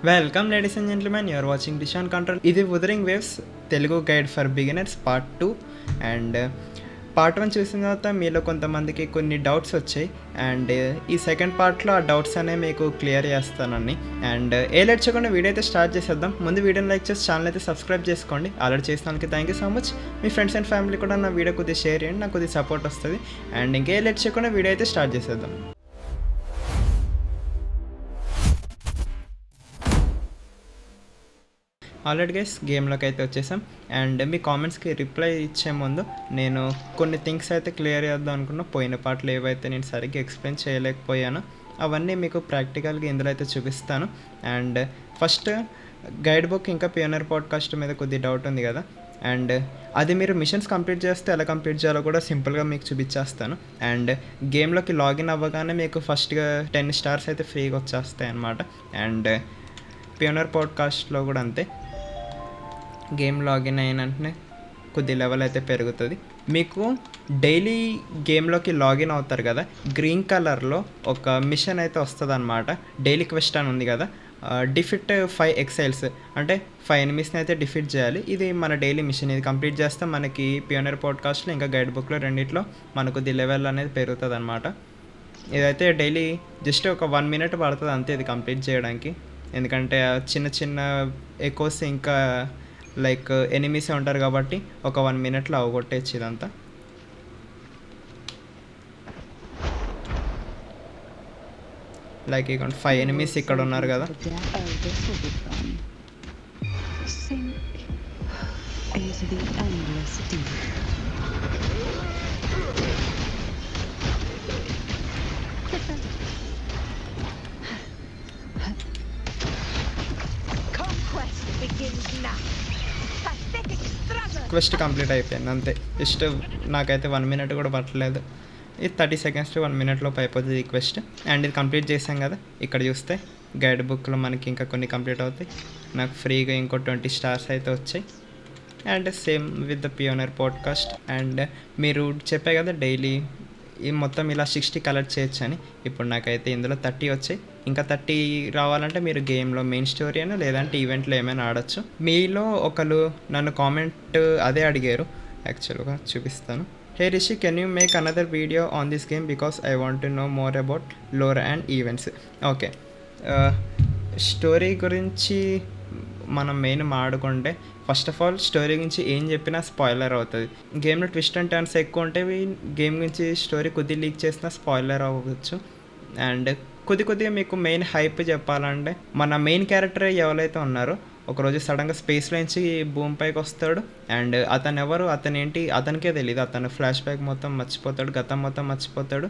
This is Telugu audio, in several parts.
Welcome ladies and gentlemen, you are watching డిషాన్ కంట్రోల్. ఇది Wuthering Waves Telugu guide for beginners part 2. And part 1 చూసిన తర్వాత మీలో కొంతమందికి కొన్ని డౌట్స్ వచ్చాయి. అండ్ ఈ సెకండ్ పార్ట్లో ఆ డౌట్స్ అనేవి మీకు క్లియర్ చేస్తానని. అండ్ ఏ లేట్ చేయకుండా వీడియో అయితే స్టార్ట్ చేసేద్దాం. ముందు వీడియోని లైక్ చేసి ఛానల్ అయితే సబ్స్క్రైబ్ చేసుకోండి. ఆల్రెడీ చేసినందుకు thank you so much. Me friends and family కూడా నా వీడియో కొద్దిగా షేర్ చేయండి, నాకు కొద్దిగా సపోర్ట్ వస్తుంది. అండ్ ఇంకే లేట్ చేయకుండా వీడియో అయితే స్టార్ట్ చేసేద్దాం. ఆల్రెడీ గైస్ గేమ్లోకి అయితే వచ్చేసాం. అండ్ మీ కామెంట్స్కి రిప్లై ఇచ్చే ముందు నేను కొన్ని థింగ్స్ అయితే క్లియర్ చేద్దాం అనుకున్నా. పోయిన పాటలు ఏవైతే నేను సరిగ్గా ఎక్స్ప్లెయిన్ చేయలేకపోయానో అవన్నీ మీకు ప్రాక్టికల్గా ఇందులో అయితే చూపిస్తాను. అండ్ ఫస్ట్ గైడ్ బుక్ ఇంకా పియోనర్ పాడ్కాస్ట్ మీద కొద్ది డౌట్ ఉంది కదా. అండ్ అది మీరు మిషన్స్ కంప్లీట్ చేస్తే ఎలా కంప్లీట్ చేయాలో కూడా సింపుల్గా మీకు చూపించేస్తాను. అండ్ గేమ్లోకి లాగిన్ అవ్వగానే మీకు ఫస్ట్గా 10 స్టార్స్ అయితే ఫ్రీగా వచ్చేస్తాయి అన్నమాట. అండ్ పియోనర్ పాడ్కాస్ట్లో కూడా అంతే, గేమ్ లాగిన్ అయిన వెంటనే కొద్ది లెవెల్ అయితే పెరుగుతుంది. మీకు డైలీ గేమ్లోకి లాగిన్ అవుతారు కదా, గ్రీన్ కలర్లో ఒక మిషన్ అయితే వస్తుంది అనమాట. డైలీ క్వెస్ట్ అని ఉంది కదా, డిఫిట్ 5 ఎక్సైల్స్ అంటే 5 ఎనిమీస్ని అయితే డిఫిట్ చేయాలి. ఇది మన డైలీ మిషన్. ఇది కంప్లీట్ చేస్తే మనకి పియోనర్ పాడ్కాస్ట్లో ఇంకా గైడ్ బుక్లో రెండిట్లో మనకు ది లెవెల్ అనేది పెరుగుతుంది అనమాట. ఇదైతే డైలీ జస్ట్ ఒక 1 minute పడుతుంది అంతే ఇది కంప్లీట్ చేయడానికి. ఎందుకంటే చిన్న చిన్న ఎకోస్ ఇంకా లైక్ ఎనిమీసే ఉంటారు కాబట్టి ఒక 1 minute అవగొట్టేచ్చు ఇదంతా. లైక్ ఇక 5 ఎనిమీస్ ఇక్కడ ఉన్నారు కదా. క్వెస్ట్ కంప్లీట్ అయిపోయింది అంతే. జస్ట్ నాకైతే 1 minute కూడా పట్టలేదు. ఇది 30 seconds to 1 minute లోపు అయిపోతుంది ఈ క్వెస్ట్. అండ్ ఇది కంప్లీట్ చేసాం కదా, ఇక్కడ చూస్తే గైడ్ బుక్లో మనకి ఇంకా కొన్ని కంప్లీట్ అవుతాయి. నాకు ఫ్రీగా ఇంకో 20 స్టార్స్ అయితే వచ్చాయి. And same with the pioneer podcast. And మీరు చెప్పే కదా డైలీ ఈ మొత్తం ఇలా 60 కలెక్ట్ చేయొచ్చు అని. ఇప్పుడు నాకైతే ఇందులో 30 వచ్చాయి. ఇంకా 30 రావాలంటే మీరు గేమ్లో మెయిన్ స్టోరీ అయినా లేదంటే ఈవెంట్లో ఏమైనా ఆడచ్చు. మీలో ఒకరు నన్ను కామెంట్ అదే అడిగారు, యాక్చువల్గా చూపిస్తాను. Hey Rishi, can you make another video on this game because I want to know more about lore and events. Okay, story గురించి మనం మెయిన్ మాడుకుంటే ఫస్ట్ ఆఫ్ ఆల్ స్టోరీ గురించి ఏం చెప్పినా స్పాయిలర్ అవుతుంది. గేమ్లో ట్విస్ట్ అండ్ టర్న్స్ ఎక్కువ ఉంటే గేమ్ గురించి స్టోరీ కొద్దిగా లీక్ చేసినా స్పాయిలర్ అవ్వచ్చు. అండ్ కొద్దిగా మీకు మెయిన్ హైప్ చెప్పాలంటే మన మెయిన్ క్యారెక్టర్ ఎవరైతే ఉన్నారో ఒకరోజు సడన్గా స్పేస్లో నుంచి భూమి పైకి వస్తాడు. అండ్ అతను ఎవరు, అతను ఏంటి అతనికే తెలియదు. అతను ఫ్లాష్ బ్యాక్ మొత్తం మర్చిపోతాడు, గతం మొత్తం మర్చిపోతాడు.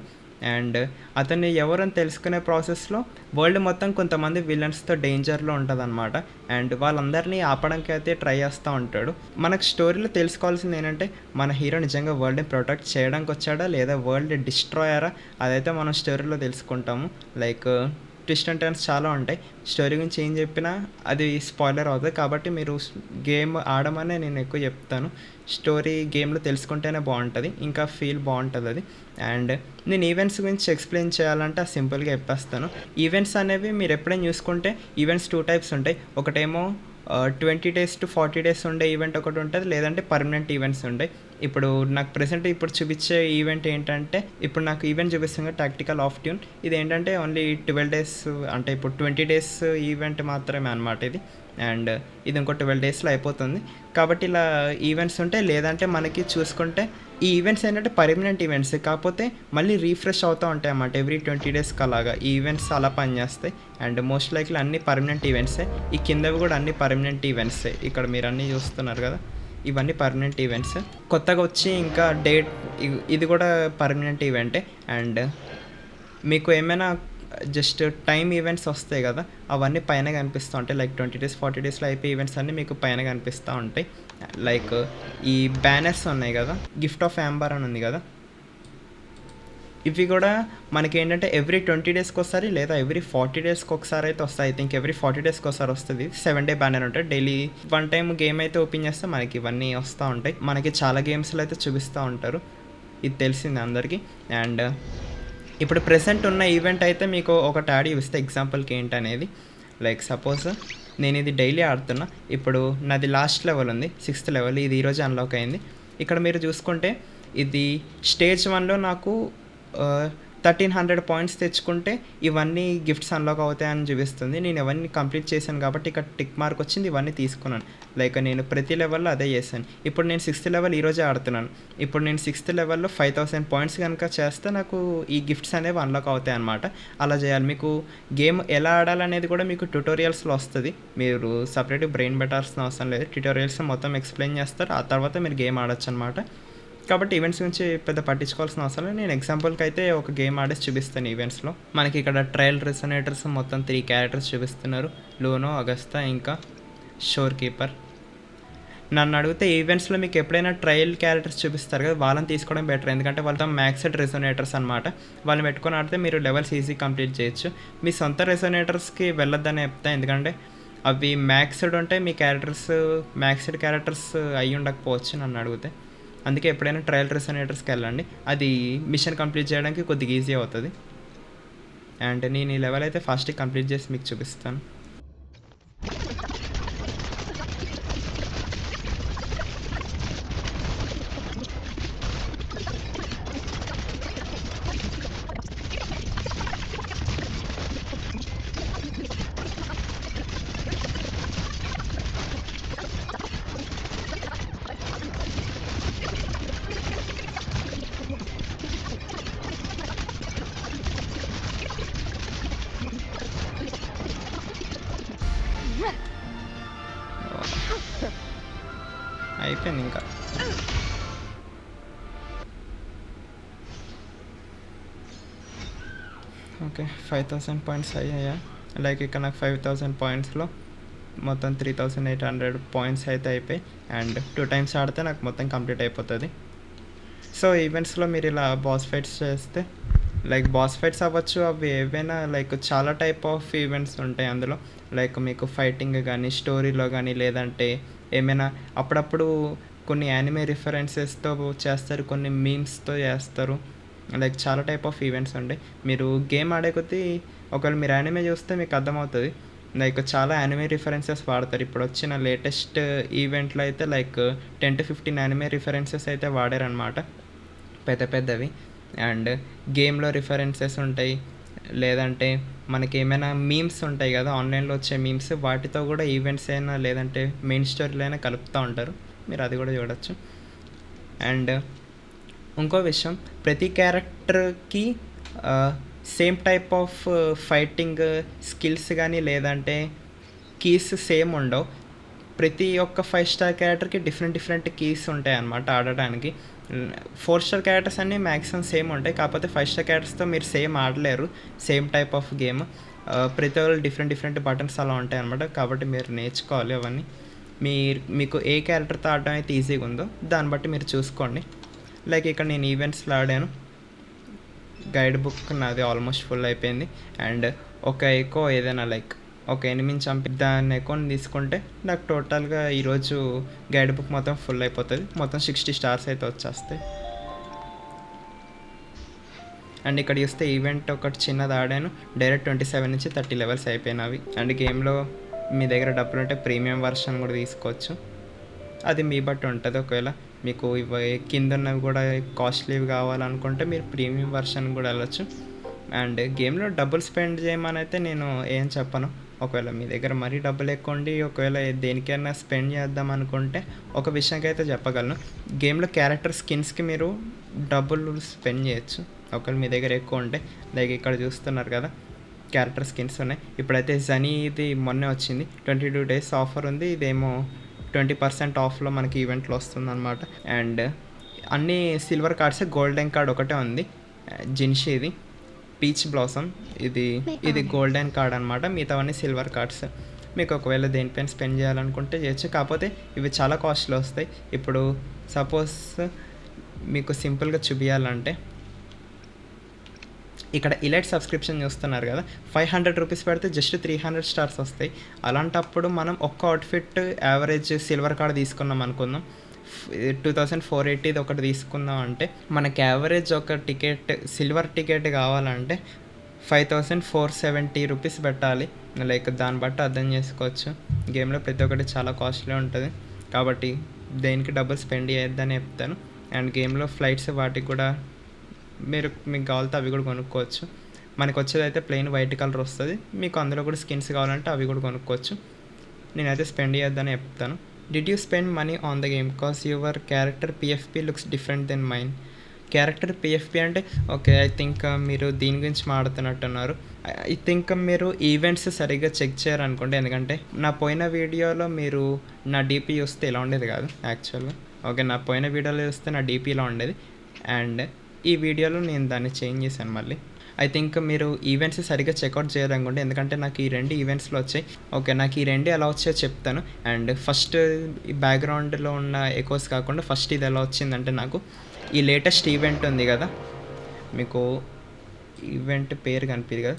అండ్ అతన్ని ఎవరని తెలుసుకునే ప్రాసెస్లో వరల్డ్ మొత్తం కొంతమంది విలన్స్తో డేంజర్లో ఉంటుంది అనమాట. అండ్ వాళ్ళందరినీ ఆపడానికి అయితే ట్రై చేస్తూ ఉంటాడు. మనకు స్టోరీలో తెలుసుకోవాల్సింది ఏంటంటే మన హీరో నిజంగా వరల్డ్ని ప్రొటెక్ట్ చేయడానికి వచ్చాడా లేదా వరల్డ్ డిస్ట్రాయరా, అదైతే మనం స్టోరీలో తెలుసుకుంటాము. లైక్ ట్విస్ట్ అండ్ టర్న్స్ చాలా ఉంటాయి. స్టోరీ గురించి ఏం చెప్పినా అది స్పాయిలర్ అవుతుంది. కాబట్టి మీరు గేమ్ ఆడమనే నేను ఎక్కువ చెప్తాను. స్టోరీ గేమ్లో తెలుసుకుంటేనే బాగుంటుంది, ఇంకా ఫీల్ బాగుంటుంది అది. అండ్ నేను ఈవెంట్స్ గురించి ఎక్స్ప్లెయిన్ చేయాలంటే సింపుల్గా చెప్పేస్తాను. ఈవెంట్స్ అనేవి మీరు ఎప్పుడైనా చూసుకుంటే ఈవెంట్స్ 2 types ఉంటాయి. ఒకటేమో 20 days to 40 days ఉండే ఈవెంట్ ఒకటి ఉంటుంది, లేదంటే పర్మనెంట్ ఈవెంట్స్ ఉంటాయి. ఇప్పుడు నాకు ప్రెసెంట్ ఇప్పుడు చూపించే ఈవెంట్ ఏంటంటే, ఇప్పుడు నాకు ఈవెంట్ చూపిస్తుంది టాక్టికల్ ఆఫ్ ట్యూన్. ఇది ఏంటంటే ఓన్లీ 12 days అంటే ఇప్పుడు 20 days ఈవెంట్ మాత్రమే అనమాట ఇది. అండ్ ఇది ఇంకో 12 daysలో అయిపోతుంది. కాబట్టి ఇలా ఈవెంట్స్ ఉంటాయి. లేదంటే మనకి చూసుకుంటే ఈ ఈవెంట్స్ ఏంటంటే పర్మనెంట్ ఈవెంట్స్, కాకపోతే మళ్ళీ రీఫ్రెష్ అవుతూ ఉంటాయి అన్నమాట ఎవ్రీ 20 daysకి అలాగా ఈ ఈవెంట్స్ అలా పనిచేస్తాయి. అండ్ మోస్ట్ లైక్లీ అన్ని పర్మనెంట్ ఈవెంట్సే. ఈ కిందవి కూడా అన్ని పర్మనెంట్ ఈవెంట్సే. ఇక్కడ మీరు అన్నీ చూస్తున్నారు కదా, ఇవన్నీ పర్మనెంట్ ఈవెంట్స్. కొత్తగా వచ్చి ఇంకా డేట్ ఇది కూడా పర్మనెంట్ ఈవెంటే. అండ్ మీకు ఏమైనా జస్ట్ టైం ఈవెంట్స్ వస్తాయి కదా, అవన్నీ పైన కనిపిస్తూ ఉంటాయి. లైక్ 20 days 40 daysలో అయిపోయి ఈవెంట్స్ అన్నీ మీకు పైన కనిపిస్తూ ఉంటాయి. లైక్ ఈ బ్యానర్స్ ఉన్నాయి కదా, గిఫ్ట్ ఆఫ్ యాంబర్ అని ఉంది కదా, ఇవి కూడా మనకి ఏంటంటే ఎవ్రీ 20 daysకి ఒకసారి లేదా ఎవ్రీ 40 daysకి ఒకసారి అయితే వస్తాయి. ఐ థింక్ ఎవ్రీ 40 daysకి ఒకసారి వస్తుంది. 7-day బ్యానర్ ఉంటుంది. డైలీ 1 time గేమ్ అయితే ఓపెన్ చేస్తే మనకి ఇవన్నీ వస్తూ ఉంటాయి. మనకి చాలా గేమ్స్లో అయితే చూపిస్తూ ఉంటారు, ఇది తెలిసింది అందరికీ. అండ్ ఇప్పుడు ప్రెసెంట్ ఉన్న ఈవెంట్ అయితే మీకు ఒకటి యాడ్ చూపిస్తే ఎగ్జాంపుల్కి ఏంటనేది. లైక్ సపోజ్ నేను ఇది డైలీ ఆడుతున్నా. ఇప్పుడు నాది లాస్ట్ లెవెల్ ఉంది, 6th లెవెల్. ఇది ఈరోజు అన్లాక్ అయింది. ఇక్కడ మీరు చూసుకుంటే ఇది స్టేజ్ 1లో నాకు 1300 పాయింట్స్ తెచ్చుకుంటే ఇవన్నీ గిఫ్ట్స్ అన్లాక్ అవుతాయని చూపిస్తుంది. నేను ఇవన్నీ కంప్లీట్ చేశాను కాబట్టి ఇక్కడ టిక్ మార్క్ వచ్చింది, ఇవన్నీ తీసుకున్నాను. లైక్ నేను ప్రతి లెవెల్లో అదే చేశాను. ఇప్పుడు నేను 6th లెవెల్ ఈరోజే ఆడుతున్నాను. ఇప్పుడు నేను 6th లెవెల్లో 5000 పాయింట్స్ కనుక చేస్తే నాకు ఈ గిఫ్ట్స్ అనేవి అన్లాక్ అవుతాయి అన్నమాట. అలా చేయాలి. మీకు గేమ్ ఎలా ఆడాలనేది కూడా మీకు ట్యుటోరియల్స్లో వస్తుంది. మీరు సపరేట్గా బ్రెయిన్ పెట్టాల్సిన అవసరం లేదు. ట్యుటోరియల్స్ మొత్తం ఎక్స్ప్లెయిన్ చేస్తారు. ఆ తర్వాత మీరు గేమ్ ఆడొచ్చు అనమాట. కాబట్టి ఈవెంట్స్ గురించి పెద్ద పట్టించుకోవాల్సిన అవసరం లేదు. నేను ఎగ్జాంపుల్కి అయితే ఒక గేమ్ ఆడేసి చూపిస్తాను ఈవెంట్స్లో. మనకి ఇక్కడ ట్రయల్ రెసొనేటర్స్ మొత్తం 3 క్యారెక్టర్స్ చూపిస్తున్నారు. లూనో, అగస్తా, ఇంకా షోర్ కీపర్. నన్ను అడిగితే ఈవెంట్స్లో మీకు ఎప్పుడైనా ట్రయల్ క్యారెక్టర్స్ చూపిస్తారు కదా, వాళ్ళని తీసుకోవడం బెటర్. ఎందుకంటే వాళ్ళతో మ్యాక్స్డ్ రెసొనేటర్స్ అనమాట. వాళ్ళని పెట్టుకొని ఆడితే మీరు లెవెల్స్ ఈజీ కంప్లీట్ చేయొచ్చు. మీ సొంత రెసొనేటర్స్కి వెళ్ళొద్దని చెప్తా. ఎందుకంటే అవి మ్యాక్స్డ్ ఉంటే మీ క్యారెక్టర్స్ మ్యాక్స్డ్ క్యారెక్టర్స్ అయ్యి ఉండకపోవచ్చు నన్ను అడిగితే. అందుకే ఎప్పుడైనా ట్రయల్ రెసొనేటర్స్కి వెళ్ళండి. అది మిషన్ కంప్లీట్ చేయడానికి కొద్దిగా ఈజీ అవుతుంది. అండ్ నేను ఈ లెవెల్ అయితే ఫాస్ట్గా కంప్లీట్ చేసి మీకు చూపిస్తాను. అయిపోయింది ఇంకా. ఓకే, 5000 పాయింట్స్ అయ్యాయా? లైక్ ఇక్కడ నాకు 5000 పాయింట్స్లో మొత్తం 3800 పాయింట్స్ అయితే అయిపోయి. అండ్ 2 టైమ్స్ ఆడితే నాకు మొత్తం కంప్లీట్ అయిపోతుంది. సో ఈవెంట్స్లో మీరు ఇలా బాస్ ఫైట్స్ చేస్తే, లైక్ బాస్ ఫైట్స్ అవ్వచ్చు, అవి ఏవైనా లైక్ చాలా టైప్ ఆఫ్ ఈవెంట్స్ ఉంటాయి అందులో. లైక్ మీకు ఫైటింగ్ కానీ, స్టోరీలో కానీ, లేదంటే ఏమైనా అప్పుడప్పుడు కొన్ని యానిమే రిఫరెన్సెస్తో చేస్తారు, కొన్ని మీమ్స్తో చేస్తారు. లైక్ చాలా టైప్ ఆఫ్ ఈవెంట్స్ ఉంటాయి. మీరు గేమ్ ఆడే కొద్దీ ఒకవేళ మీరు యానిమే చూస్తే మీకు అర్థమవుతుంది. లైక్ చాలా యానిమే రిఫరెన్సెస్ వాడతారు. ఇప్పుడు వచ్చిన లేటెస్ట్ ఈవెంట్లో అయితే లైక్ 10 to 15 యానిమే రిఫరెన్సెస్ అయితే వాడారనమాట, పెద్ద పెద్దవి. అండ్ గేమ్లో రిఫరెన్సెస్ ఉంటాయి, లేదంటే మనకి ఏమైనా మీమ్స్ ఉంటాయి కదా ఆన్లైన్లో వచ్చే మీమ్స్, వాటితో కూడా ఈవెంట్స్ అయినా లేదంటే మెయిన్ స్టోరీలో అయినా కలుపుతూ ఉంటారు. మీరు అది కూడా చూడొచ్చు. అండ్ ఇంకో విషయం, ప్రతి క్యారెక్టర్కి same type of fighting skills కానీ లేదంటే కీస్ సేమ్ ఉండవు. ప్రతి ఒక్క 5 స్టార్ క్యారెక్టర్కి డిఫరెంట్ కీస్ ఉంటాయి అన్నమాట ఆడటానికి. 4 స్టార్ క్యారెక్టర్స్ అన్నీ మ్యాక్సిమం సేమ్ ఉంటాయి. కాకపోతే 5 స్టార్ క్యారెక్టర్స్తో మీరు సేమ్ ఆడలేరు, సేమ్ టైప్ ఆఫ్ గేమ్. ప్రతి ఒక్కరు డిఫరెంట్ బటన్స్ అలా ఉంటాయి అన్నమాట. కాబట్టి మీరు నేర్చుకోవాలి అవన్నీ. మీకు ఏ క్యారెక్టర్తో ఆడడం అయితే ఈజీగా ఉందో దాన్ని బట్టి మీరు చూసుకోండి. లైక్ ఇక్కడ నేను ఈవెంట్స్లో ఆడాను. గైడ్ బుక్ నాది ఆల్మోస్ట్ ఫుల్ అయిపోయింది. అండ్ ఒక ఎకో ఏదైనా లైక్ ఒక ఎనిమిని చంపి దాన్ని ఎకోని తీసుకుంటే నాకు టోటల్గా ఈరోజు గైడ్ బుక్ మొత్తం ఫుల్ అయిపోతుంది. మొత్తం 60 స్టార్స్ అయితే వచ్చేస్తాయి. అండ్ ఇక్కడ చూస్తే ఈవెంట్ ఒకటి చిన్నది ఆడాను, డైరెక్ట్ 27 నుంచి 30 లెవెల్స్ అయిపోయినవి. అండ్ గేమ్లో మీ దగ్గర డబ్బులు ఉంటే ప్రీమియం వర్షన్ కూడా తీసుకోవచ్చు. అది మీ బట్టి ఉంటుంది. ఒకవేళ మీకు ఇవి కింద ఉన్నవి కూడా కాస్ట్లీవి కావాలనుకుంటే మీరు ప్రీమియం వర్షన్ కూడా వెళ్ళచ్చు. అండ్ గేమ్లో డబ్బులు స్పెండ్ చేయమని అయితే నేను ఏం చెప్పను. ఒకవేళ మీ దగ్గర మరీ డబ్బులు ఎక్కువ ఉండి ఒకవేళ దేనికైనా స్పెండ్ చేద్దాం అనుకుంటే ఒక విషయంకి అయితే చెప్పగలను, గేమ్లో క్యారెక్టర్ స్కిన్స్కి మీరు డబ్బులు స్పెండ్ చేయొచ్చు ఒకవేళ మీ దగ్గర ఎక్కువ ఉంటే. లైక్ ఇక్కడ చూస్తున్నారు కదా క్యారెక్టర్ స్కిన్స్ ఉన్నాయి. ఇప్పుడైతే జనీ ఇది మొన్నే వచ్చింది, 22 days ఆఫర్ ఉంది. ఇదేమో 20% ఆఫ్లో మనకి ఈవెంట్లో వస్తుంది అనమాట. అండ్ అన్ని సిల్వర్ కార్డ్స్, గోల్డెన్ కార్డ్ ఒకటే ఉంది. జిన్షీది పీచ్ బ్లాసమ్ ఇది గోల్డెన్ కార్డ్ అనమాట. మిగతావన్నీ సిల్వర్ కార్డ్స్. మీకు ఒకవేళ దేనిపైన స్పెండ్ చేయాలనుకుంటే చేయొచ్చు. కాకపోతే ఇవి చాలా కాస్ట్లో వస్తాయి. ఇప్పుడు సపోజ్ మీకు సింపుల్గా చూపించాలంటే ఇక్కడ ఇలైట్ సబ్స్క్రిప్షన్ చూస్తున్నారు కదా, 500 రూపీస్ పెడితే జస్ట్ 300 స్టార్స్ వస్తాయి. అలాంటప్పుడు మనం ఒక్క అవుట్ఫిట్ యావరేజ్ సిల్వర్ కార్డ్ తీసుకున్నాం అనుకుందాం, 2480 ఒకటి తీసుకుందాం అంటే మనకి యావరేజ్ ఒక టికెట్ సిల్వర్ టికెట్ కావాలంటే 5470 రూపీస్ పెట్టాలి. లైక్ దాన్ని బట్టి అర్థం చేసుకోవచ్చు. గేమ్లో ప్రతి ఒక్కటి చాలా కాస్ట్లీ ఉంటుంది, కాబట్టి దేనికి డబ్బులు స్పెండ్ చేయొద్దని చెప్తాను. అండ్ గేమ్లో ఫ్లైట్స్ వాటికి కూడా మీకు కావాలితే అవి కూడా కొనుక్కోవచ్చు. మనకు వచ్చేది అయితే ప్లెయిన్ వైట్ కలర్ వస్తుంది, మీకు అందులో కూడా స్కిన్స్ కావాలంటే అవి కూడా కొనుక్కోవచ్చు. నేనైతే స్పెండ్ చేయొద్దని చెప్తాను. Did you spend money on the game cause your character PFP looks different then mine? Character PFP అంటే ఓకే, ఐ థింక్ మీరు దీని గురించి మాట్లాడుతున్నట్టున్నారు. ఐ థింక్ మీరు ఈవెంట్స్ సరిగ్గా చెక్ చేయరనుకోండి, ఎందుకంటే నా పోయిన వీడియోలో మీరు నా డీపీ చూస్తే ఇలా ఉండేది కాదు యాక్చువల్గా. ఓకే, నా పోయిన వీడియోలో చూస్తే నా డీపీ ఇలా ఉండేది, అండ్ ఈ వీడియోలో నేను దాన్ని చేంజ్ చేశాను మళ్ళీ. ఐ థింక్ మీరు ఈవెంట్స్ సరిగ్గా చెక్అవుట్ చేయాలనుకోండి, ఎందుకంటే నాకు ఈ 2 ఈవెంట్స్లో వచ్చాయి. ఓకే, నాకు ఈ 2 ఎలా వచ్చాయో చెప్తాను. అండ్ ఫస్ట్ ఈ బ్యాక్గ్రౌండ్లో ఉన్న ఎకోస్ కాకుండా ఫస్ట్ ఇది ఎలా వచ్చిందంటే, నాకు ఈ లేటెస్ట్ ఈవెంట్ ఉంది కదా, మీకు ఈవెంట్ పేరు కనిపిది కదా,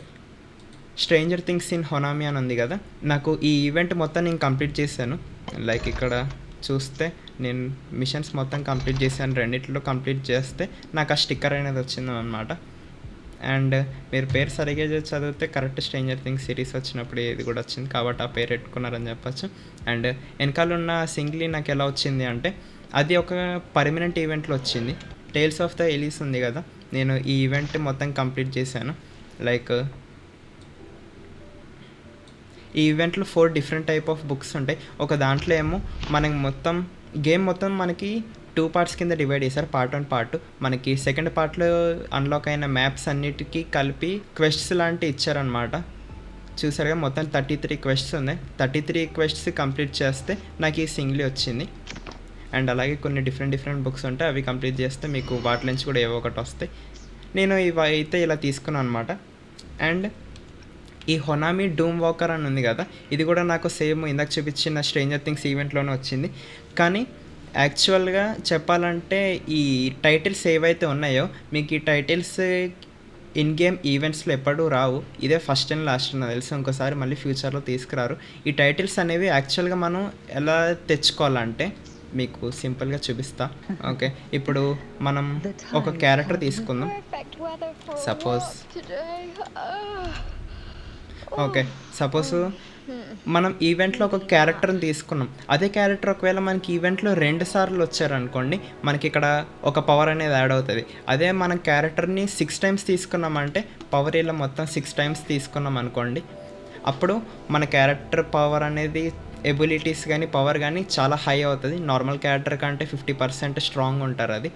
స్ట్రేంజర్ థింగ్స్ ఇన్ హొనామి అని ఉంది కదా, నాకు ఈ ఈవెంట్ మొత్తం నేను కంప్లీట్ చేశాను. లైక్ ఇక్కడ చూస్తే నేను మిషన్స్ మొత్తం కంప్లీట్ చేశాను, 2 కంప్లీట్ చేస్తే నాకు ఆ స్టిక్కర్ అనేది వచ్చింది అనమాట. అండ్ మీరు పేరు సరిగ్గా చదివితే కరెక్ట్ స్ట్రేంజర్ థింగ్స్ సిరీస్ వచ్చినప్పుడు ఇది కూడా వచ్చింది, కాబట్టి ఆ పేరు పెట్టుకున్నారని చెప్పచ్చు. అండ్ వెనకాల ఉన్న సింగ్లీ నాకు ఎలా వచ్చింది అంటే, అది ఒక పర్మనెంట్ ఈవెంట్లో వచ్చింది. టేల్స్ ఆఫ్ ద ఎలీస్ ఉంది కదా, నేను ఈ ఈవెంట్ మొత్తం కంప్లీట్ చేశాను. లైక్ ఈ ఈవెంట్లో 4 డిఫరెంట్ టైప్ ఆఫ్ బుక్స్ ఉంటాయి. ఒక దాంట్లో ఏమో మనకి మొత్తం గేమ్ మొత్తం మనకి 2 పార్ట్స్ కింద డివైడ్ చేశారు, పార్ట్ 1 పార్ట్ 2. మనకి సెకండ్ పార్ట్లో అన్లాక్ అయిన మ్యాప్స్ అన్నిటికీ కలిపి క్వెస్ట్స్ లాంటివి ఇచ్చారనమాట. చూసారుగా, మొత్తం 33 క్వెస్ట్స్ ఉన్నాయి. 33 క్వెస్ట్స్ కంప్లీట్ చేస్తే నాకు ఈ సింగ్లీ వచ్చింది. అండ్ అలాగే కొన్ని డిఫరెంట్ బుక్స్ ఉంటాయి, అవి కంప్లీట్ చేస్తే మీకు వాటి నుంచి కూడా ఏవో ఒకటి వస్తాయి. నేను ఇవి అయితే ఇలా తీసుకున్నాను అనమాట. అండ్ ఈ హొనామి డూమ్ వాకర్ అని ఉంది కదా, ఇది కూడా నాకు సేమ్ ఇందాక చూపించిన స్ట్రేంజర్ థింగ్స్ ఈవెంట్లోనే వచ్చింది. కానీ యాక్చువల్గా చెప్పాలంటే ఈ టైటిల్స్ ఏవైతే ఉన్నాయో, మీకు ఈ టైటిల్స్ ఇన్ గేమ్ ఈవెంట్స్లో ఎప్పుడూ రావు. ఇదే ఫస్ట్ అండ్ లాస్ట్ నాకు తెలిసి, ఇంకోసారి మళ్ళీ ఫ్యూచర్లో తీసుకురారు. ఈ టైటిల్స్ అనేవి యాక్చువల్గా మనం ఎలా తెచ్చుకోవాలంటే మీకు సింపుల్గా చూపిస్తా. ఓకే, ఇప్పుడు మనం ఒక క్యారెక్టర్ తీసుకుందాం. సపోజ్ మనం ఈవెంట్లో ఒక క్యారెక్టర్ని తీసుకున్నాం. అదే క్యారెక్టర్ ఒకవేళ మనకి ఈవెంట్లో 2 సార్లు వచ్చారనుకోండి, మనకి ఇక్కడ ఒక పవర్ అనేది యాడ్ అవుతుంది. అదే మనం క్యారెక్టర్ని 6 టైమ్స్ తీసుకున్నామంటే, పవర్ ఇలా మొత్తం 6 టైమ్స్ తీసుకున్నాం అనుకోండి, అప్పుడు మన క్యారెక్టర్ పవర్ అనేది ఎబిలిటీస్ కానీ పవర్ కానీ చాలా హై అవుతుంది. నార్మల్ క్యారెక్టర్ కంటే 50% స్ట్రాంగ్ ఉంటారు. అది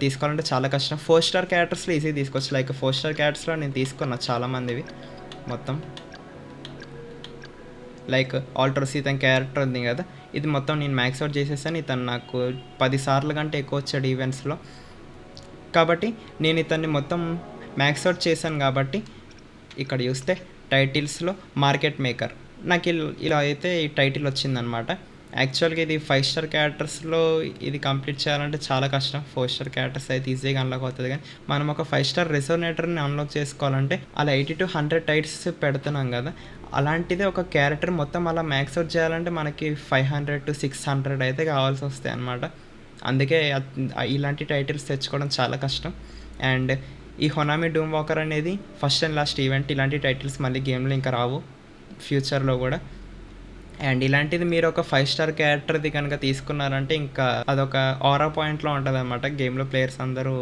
తీసుకోవాలంటే చాలా కష్టం. 4 స్టార్ క్యారెక్టర్స్లో ఈజీ తీసుకోవచ్చు. లైక్ 4 స్టార్ క్యారెక్టర్స్లో నేను తీసుకున్నా చాలామందివి మొత్తం. లైక్ ఆల్ట్రోసీత్ అని క్యారెక్టర్ ఉంది కదా, ఇది మొత్తం నేను మ్యాక్స్ అవుట్ చేసేసాను. ఇతను నాకు 10 సార్లు కంటే ఎక్కువ వచ్చాడు ఈవెంట్స్లో, కాబట్టి నేను ఇతన్ని మొత్తం మ్యాక్స్ అవుట్ చేశాను. కాబట్టి ఇక్కడ చూస్తే టైటిల్స్లో మార్కెట్ మేకర్ నాకు ఇలా అయితే ఈ టైటిల్ వచ్చిందనమాట. యాక్చువల్గా ఇది 5 స్టార్ క్యారెక్టర్స్లో ఇది కంప్లీట్ చేయాలంటే చాలా కష్టం. 4 స్టార్ క్యారెక్టర్స్ అయితే ఈజీగా అన్లాక్ అవుతుంది, కానీ మనం ఒక 5 స్టార్ రెసోనేటర్ని అన్లాక్ చేసుకోవాలంటే అలా 80 to 100 టైటిల్స్ పెడుతున్నాం కదా, అలాంటిదే ఒక క్యారెక్టర్ మొత్తం అలా మ్యాక్స్ అవుట్ చేయాలంటే మనకి 500 to 600 అయితే కావాల్సి వస్తాయి అన్నమాట. అందుకే ఇలాంటి టైటిల్స్ తెచ్చుకోవడం చాలా కష్టం. అండ్ ఈ హొనామి డూమ్ వాకర్ అనేది ఫస్ట్ అండ్ లాస్ట్ ఈవెంట్. ఇలాంటి టైటిల్స్ మళ్ళీ గేమ్లో ఇంకా రావు ఫ్యూచర్లో కూడా. అండ్ ఇలాంటిది మీరు ఒక 5 స్టార్ క్యారెక్టర్ది కనుక తీసుకున్నారంటే ఇంకా అదొక ఆరా పాయింట్లో ఉంటుంది అనమాట. గేమ్లో ప్లేయర్స్ అందరూ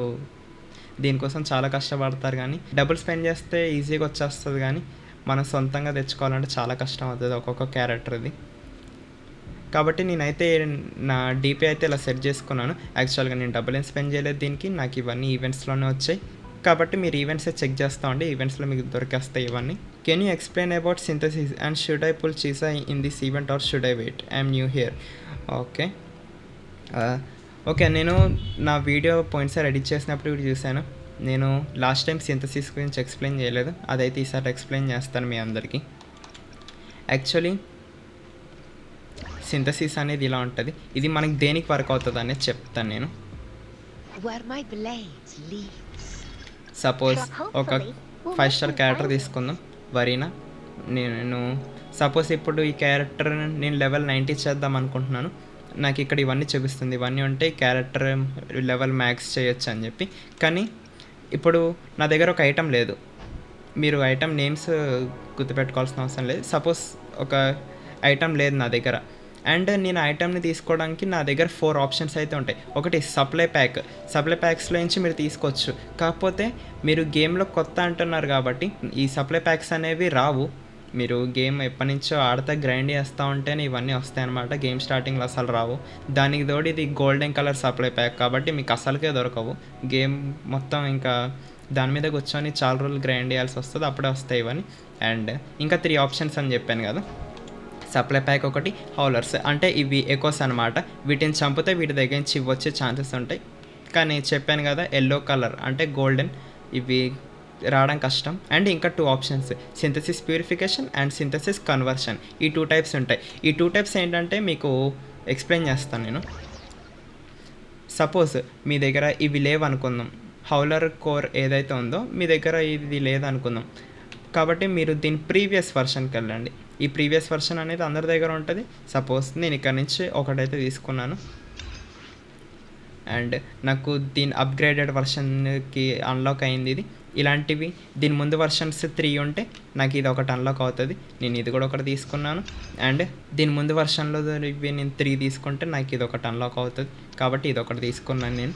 దీనికోసం చాలా కష్టపడతారు, కానీ డబ్బులు స్పెండ్ చేస్తే ఈజీగా వచ్చేస్తుంది, కానీ మనం సొంతంగా తెచ్చుకోవాలంటే చాలా కష్టం అవుతుంది ఒక్కొక్క క్యారెక్టర్ది. కాబట్టి నేనైతే నా డీపీ అయితే ఇలా సెట్ చేసుకున్నాను. యాక్చువల్గా నేను డబ్బులు ఏం స్పెండ్ చేయలేదు దీనికి, నాకు ఇవన్నీ ఈవెంట్స్లోనే వచ్చాయి. కాబట్టి మీరు ఈవెంట్సే చెక్ చేస్తూ ఉండి ఈవెంట్స్లో మీకు దొరికేస్తాయి ఇవన్నీ. Can you explain about synthesis and should I pull Chisa in this event or should I wait? I'm new here. Okay, నేను నా వీడియో పోయినసారి ఎడిట్ చేసినప్పుడు కూడా చూశాను. నేను లాస్ట్ టైం సింథసిస్ గురించి ఎక్స్ప్లెయిన్ చేయలేదు, అదైతే ఈసారి ఎక్స్ప్లెయిన్ చేస్తాను మీ అందరికీ. యాక్చువల్లీ సింథసిస్ అనేది ఇలా ఉంటుంది. ఇది మనకి దేనికి వర్క్ అవుతుంది అనేది చెప్తాను నేను. సపోజ్ ఒక 5 స్టార్ క్యారెక్టర్ తీసుకుందాం, వరీనా. నేను సపోజ్ ఇప్పుడు ఈ క్యారెక్టర్ నేను లెవెల్ 90 చేద్దాం అనుకుంటున్నాను. నాకు ఇక్కడ ఇవన్నీ చూపిస్తుంది, ఇవన్నీ ఉంటే క్యారెక్టర్ లెవెల్ మ్యాక్స్ చేయొచ్చు అని చెప్పి. కానీ ఇప్పుడు నా దగ్గర ఒక ఐటమ్ లేదు. మీరు ఐటమ్ నేమ్స్ గుర్తుపెట్టుకోవాల్సిన అవసరం లేదు. సపోజ్ ఒక ఐటమ్ లేదు నా దగ్గర అండ్ నేను ఐటమ్ని తీసుకోవడానికి నా దగ్గర 4 ఆప్షన్స్ అయితే ఉంటాయి. ఒకటి సప్లై ప్యాక్స్లో నుంచి మీరు తీసుకోవచ్చు. కాకపోతే మీరు గేమ్లో కొత్త అంటున్నారు కాబట్టి ఈ సప్లై ప్యాక్స్ అనేవి రావు. మీరు గేమ్ ఎప్పటి నుంచో ఆడితే గ్రైండ్ చేస్తూ ఉంటేనే ఇవన్నీ వస్తాయన్నమాట. గేమ్ స్టార్టింగ్లో అసలు రావు. దానికి తోడు ఇది గోల్డెన్ కలర్ సప్లై ప్యాక్ కాబట్టి మీకు అసలుకే దొరకవు. గేమ్ మొత్తం ఇంకా దాని మీద కూర్చొని చాలా రోజులు గ్రైండ్ చేయాల్సి వస్తుంది, అప్పుడే వస్తాయి ఇవన్నీ. అండ్ ఇంకా 3 ఆప్షన్స్ అని చెప్పాను కదా, సప్లై ప్యాక్ ఒకటి, హౌలర్స్ అంటే ఇవి ఎకోస్ అనమాట. వీటిని చంపితే వీటి దగ్గర నుంచి వచ్చే ఛాన్సెస్ ఉంటాయి. కానీ చెప్పాను కదా ఎల్లో కలర్ అంటే గోల్డెన్, ఇవి రావడం కష్టం. అండ్ ఇంకా 2 options, synthesis purification and synthesis conversion. ఈ 2 టైప్స్ ఉంటాయి. ఈ 2 టైప్స్ ఏంటంటే మీకు ఎక్స్ప్లెయిన్ చేస్తాను నేను. సపోజ్ మీ దగ్గర ఇవి లేవనుకుందాం, హౌలర్ కోర్ ఏదైతే ఉందో మీ దగ్గర ఇది లేదనుకుందాం. కాబట్టి మీరు దీని ప్రీవియస్ వర్షన్కి వెళ్ళండి. ఈ ప్రీవియస్ వర్షన్ అనేది అందరి దగ్గర ఉంటుంది. సపోజ్ నేను ఇక్కడ నుంచి ఒకటైతే తీసుకున్నాను అండ్ నాకు దీని అప్గ్రేడెడ్ వర్షన్కి అన్లాక్ అయింది ఇది. ఇలాంటివి దీని ముందు వర్షన్స్ 3 ఉంటే నాకు ఇది ఒకటి అన్లాక్ అవుతుంది. నేను ఇది కూడా ఒకటి తీసుకున్నాను. అండ్ దీని ముందు వర్షన్లో ఇవి నేను 3 తీసుకుంటే నాకు ఇది ఒకటి అన్లాక్ అవుతుంది. కాబట్టి ఇది ఒకటి తీసుకున్నాను నేను.